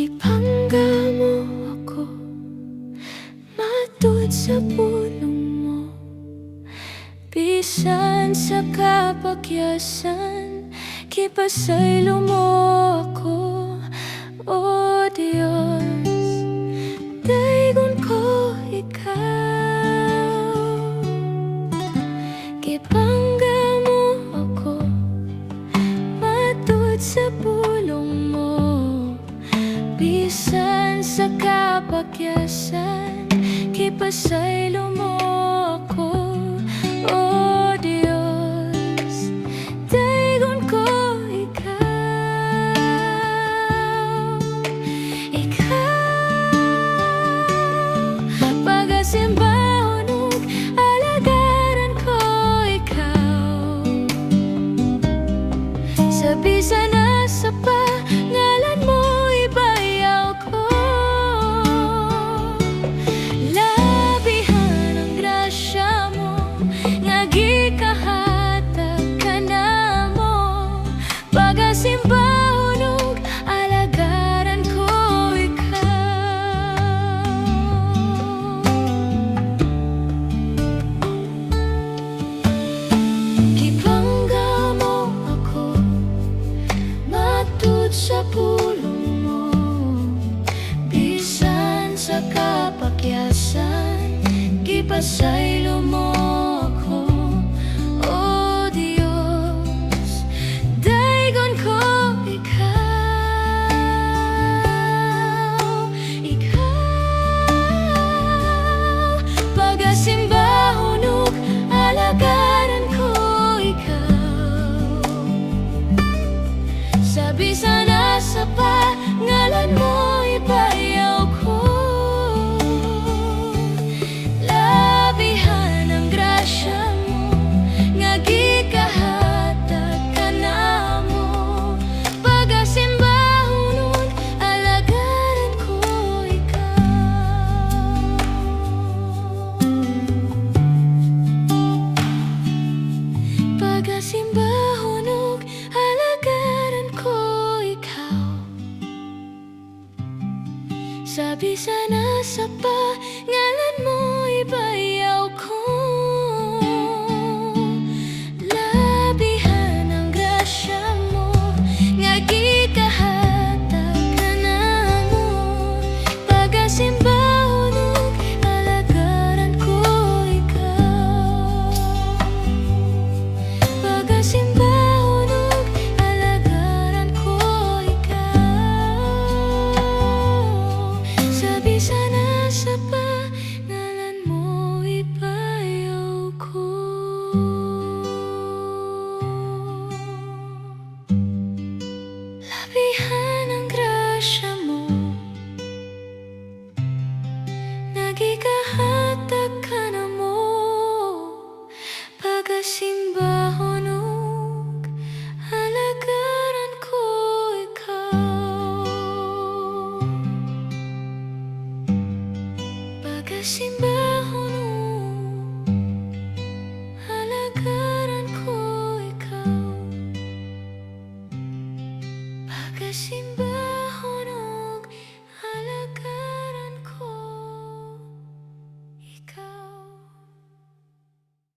Ipangga mo ako, matud sa pulong mo. Bisan sa kapagyasan, kipasaylo mo ako. O Diyos, daygon ko ikaw. Ipangga mo ako, matud sa pulong mo. Bisan sa kapagyasan, kipasaylo mo ako. O Diyos, daygon ko ikaw. Ikaw, pagasimbaon ug alagaran ko ikaw. Sa bisan na sa pangalan mo ibayaw ko. Labihan ang grasya mo, nga gikahatag ka na mo. Pagasimbahon ug alagaran ko ikaw. Gibangga mo ako, matud sa pulong mo. Bisan sa kapagyasan, gipasaylo mo ako. O Diyos, daygon ko ikaw. Ikaw, pagasimbahon ug alagaran ko ikaw. Sa bisan na sa pangalan mo ibayaw ko. Labihan ang grasya mo, nga gikahatag ka na mo. Pagasimbahon ug alagaran ko ikaw. Pagasimbahon ug alagaran ko ikaw. Sa bisan na sa pangalan mo ibayaw ko. Labihan ang grasya mo, nga gikahatag ka na mo. Pagasimbahon ug alagaran ko ikaw. Pagasimbahon ug alagaran ko ikaw. Sa bisan na sa pangalan mo ibayaw ko. Labihan ang grasya mo, nagikahatag ka na mo. Pagasimbahon ug alagaran ko ikaw. Pagasimbahon